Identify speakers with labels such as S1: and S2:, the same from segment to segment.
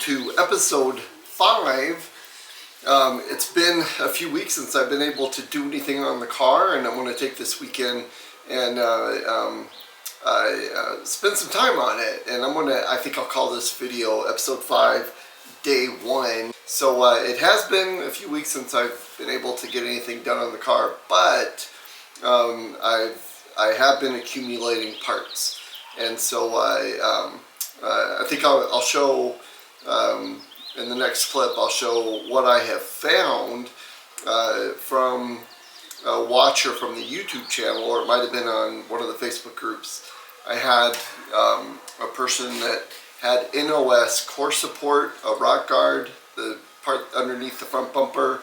S1: to episode 5. It's been a few weeks since I've been able to do anything on the car, and I'm going to take this weekend and spend some time on it. And I think I'll call this video episode 5, day 1. So it has been a few weeks since I've been able to get anything done on the car, but I have been accumulating parts. And so I think I'll show, in the next clip, I'll show what I have found from a watcher from the YouTube channel, or it might have been on one of the Facebook groups. I had a person that had NOS core support, a rock guard, the part underneath the front bumper,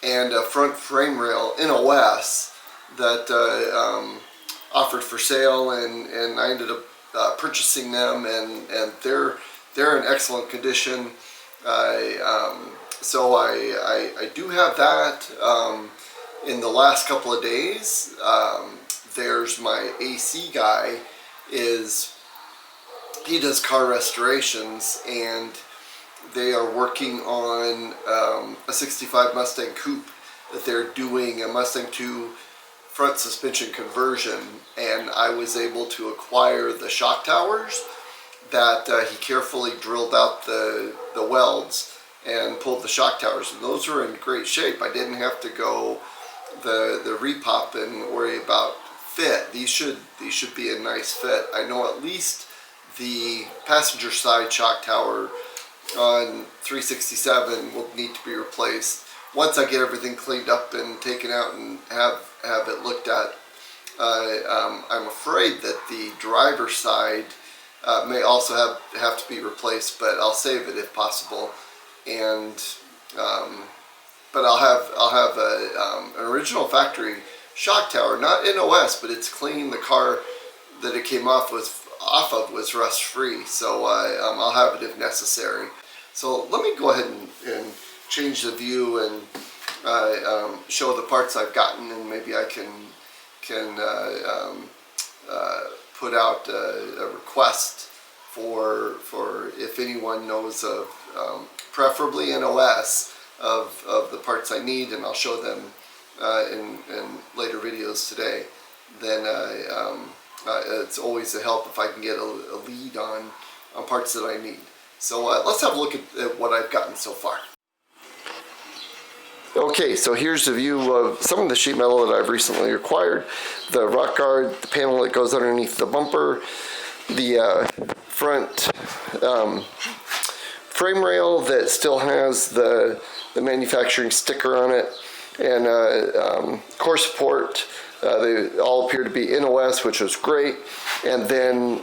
S1: and a front frame rail NOS that offered for sale, and I ended up purchasing them, and they're in excellent condition. So I do have that. In the last couple of days, there's my AC guy. He does car restorations, and they are working on a 65 Mustang Coupe that they're doing a Mustang 2 front suspension conversion, and I was able to acquire the shock towers that he carefully drilled out the welds and pulled the shock towers, and those are in great shape. I didn't have to go the repop and worry about fit. These should be a nice fit. I know at least the passenger side shock tower on 367 will need to be replaced once I get everything cleaned up and taken out and have it looked at. I'm afraid that the driver's side may also have to be replaced, but I'll save it if possible. And but I'll have an original factory shock tower, not NOS, but it's clean. The car that it came off of was rust free, so I'll have it if necessary. So let me go ahead and change the view and show the parts I've gotten, and maybe I can put out a request for if anyone knows of preferably NOS of the parts I need, and I'll show them in later videos today. Then it's always a help if I can get a lead on parts that I need. So let's have a look at what I've gotten so far. Okay, so here's the view of some of the sheet metal that I've recently acquired. The rock guard, the panel that goes underneath the bumper, the front frame rail that still has the manufacturing sticker on it, and core support. They all appear to be NOS, which was great. And then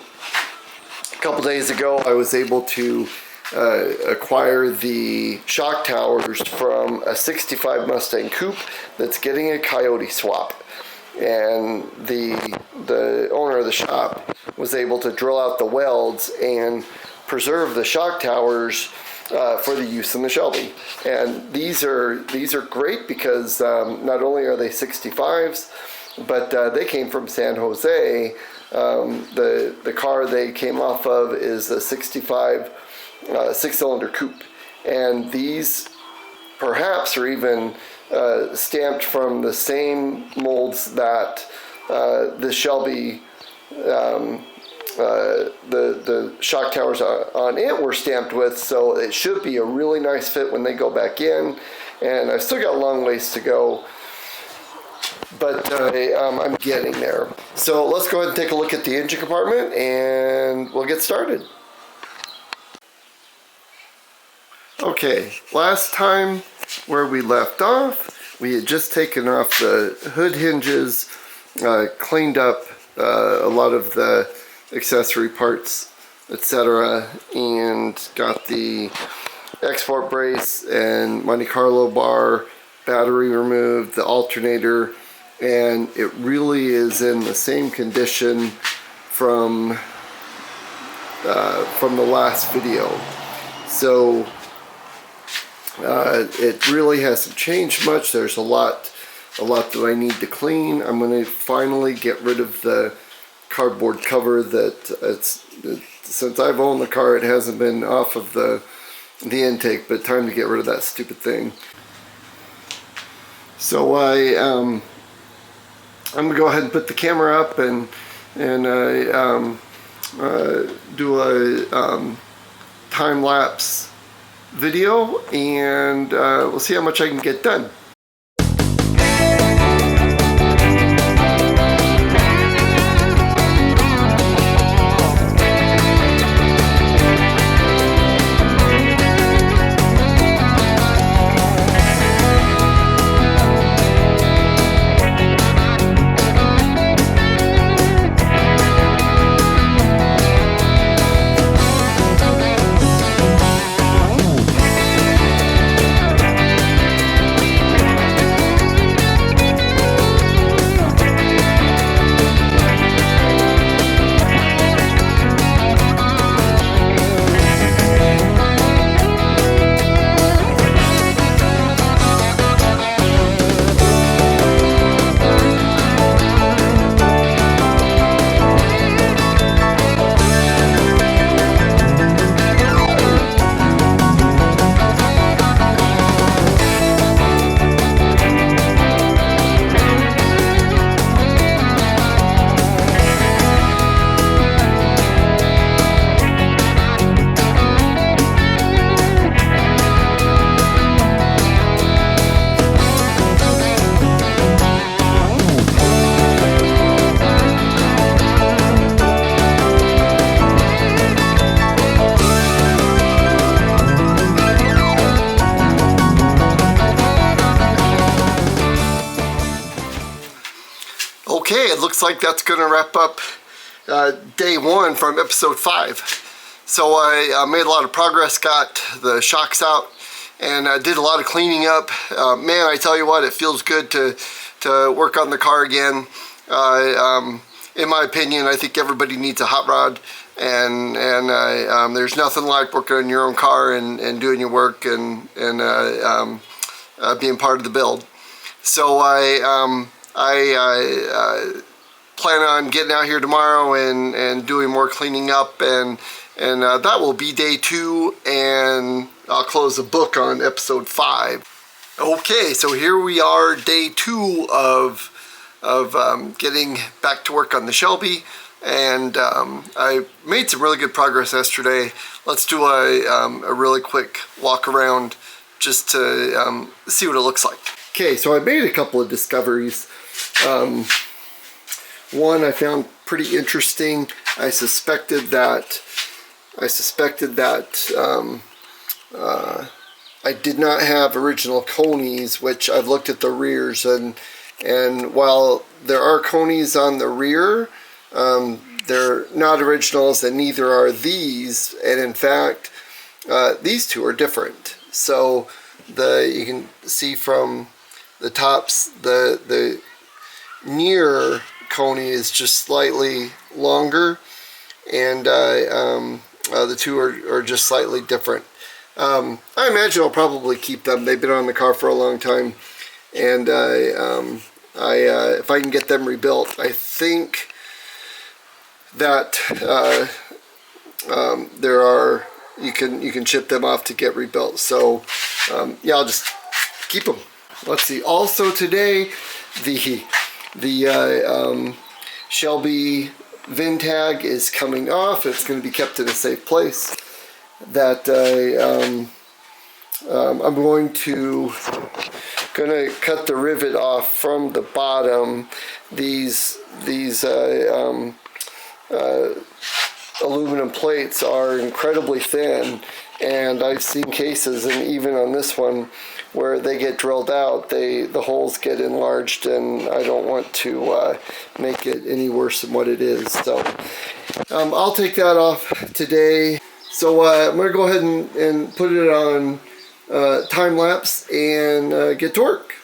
S1: a couple days ago, I was able to acquire the shock towers from a 65 Mustang Coupe that's getting a Coyote swap, and the owner of the shop was able to drill out the welds and preserve the shock towers for the use in the Shelby. And these are great because not only are they 65s, but they came from San Jose. The car they came off of is a 65 6-cylinder coupe, and these perhaps are even stamped from the same molds that the Shelby, the shock towers on it were stamped with, so it should be a really nice fit when they go back in. And I've still got a long ways to go, but I'm getting there. So let's go ahead and take a look at the engine compartment, and we'll get started. Okay, last time where we left off, we had just taken off the hood hinges, cleaned up a lot of the accessory parts, etc., and got the export brace and Monte Carlo bar, battery removed, the alternator, and it really is in the same condition from the last video. So it really hasn't changed much. There's a lot that I need to clean. I'm going to finally get rid of the cardboard cover that since I've owned the car, it hasn't been off of the the intake, but time to get rid of that stupid thing. So I'm gonna go ahead and put the camera up and do a time-lapse video, and we'll see how much I can get done. Okay, it looks like that's going to wrap up day 1 from episode 5. So I made a lot of progress, got the shocks out, and I did a lot of cleaning up. Man, I tell you what, it feels good to work on the car again. In my opinion, I think everybody needs a hot rod, and there's nothing like working on your own car and doing your work and being part of the build. So I plan on getting out here tomorrow and doing more cleaning up, and that will be day 2, and I'll close the book on episode 5. Okay, so here we are, day 2 of getting back to work on the Shelby, and I made some really good progress yesterday. Let's do a really quick walk around just to see what it looks like. Okay, so I made a couple of discoveries. One I found pretty interesting. I suspected that I did not have original conies, which I've looked at the rears, and while there are conies on the rear, they're not originals, and neither are these. And in fact, these two are different. So you can see from the tops, the near coney is just slightly longer, and the two are just slightly different. I imagine I'll probably keep them. They've been on the car for a long time, and if I can get them rebuilt, I think that you can chip them off to get rebuilt. So yeah, I'll just keep them. Let's see. Also today, the Shelby VIN tag is coming off. It's going to be kept in a safe place. That I'm going to cut the rivet off from the bottom. These aluminum plates are incredibly thin, and I've seen cases, and even on this one, where they get drilled out, the holes get enlarged, and I don't want to make it any worse than what it is. So I'll take that off today. So I'm going to go ahead and put it on time lapse and get to work.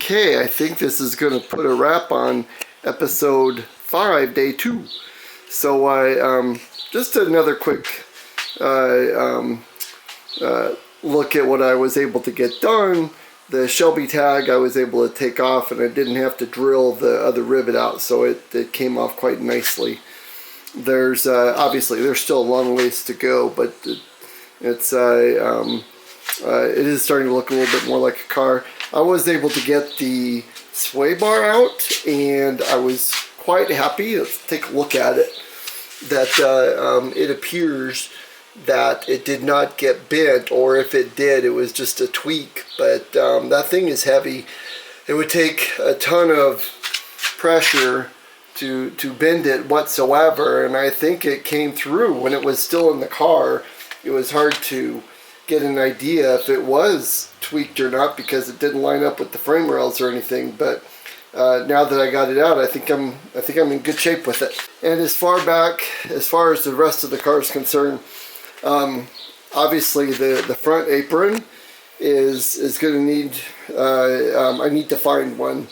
S1: Okay, I think this is going to put a wrap on episode 5, day 2. So I just another quick look at what I was able to get done. The Shelby tag I was able to take off, and I didn't have to drill the other rivet out, so it came off quite nicely. There's obviously there's still a long ways to go, but it is starting to look a little bit more like a car. I was able to get the sway bar out, and I was quite happy. Let's take a look at it. That it appears that it did not get bent, or if it did, it was just a tweak. But that thing is heavy. It would take a ton of pressure to bend it whatsoever, and I think it came through when it was still in the car. It was hard to get an idea if it was tweaked or not because it didn't line up with the frame rails or anything. But now that I got it out, I think I'm in good shape with it. And as far as the rest of the car is concerned, obviously the front apron is going to need, I need to find one.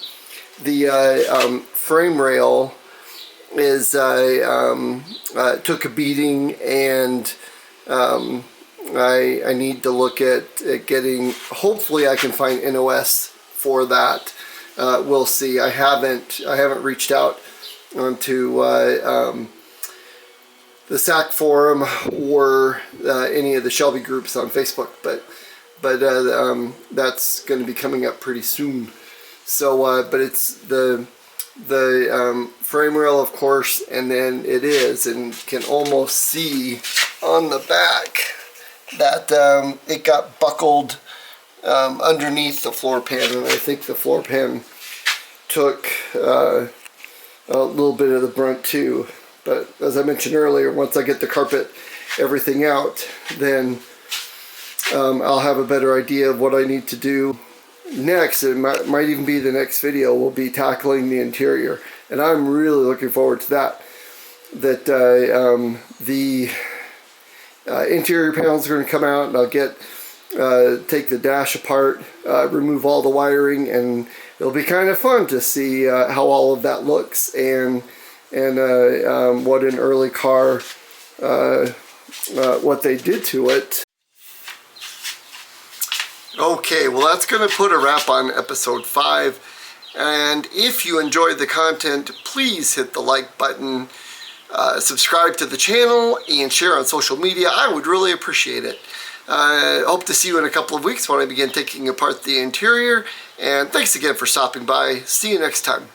S1: The frame rail is took a beating, and I need to look at getting, hopefully I can find NOS for that. We'll see. I haven't reached out onto the SAC forum or any of the Shelby groups on Facebook, but that's going to be coming up pretty soon. So, but it's the frame rail, of course, and then it is, and can almost see on the back that it got buckled underneath the floor pan, and I think the floor pan took a little bit of the brunt too. But as I mentioned earlier, once I get the carpet, everything out, then I'll have a better idea of what I need to do next. It might even be the next video will be tackling the interior, and I'm really looking forward to that. That the interior panels are going to come out, and I'll take the dash apart, remove all the wiring, and it'll be kind of fun to see how all of that looks, and what an early car, what they did to it. Okay, well that's going to put a wrap on episode 5, and if you enjoyed the content, please hit the like button, subscribe to the channel, and share on social media. I would really appreciate it. Hope to see you in a couple of weeks when I begin taking apart the interior, and thanks again for stopping by. See you next time.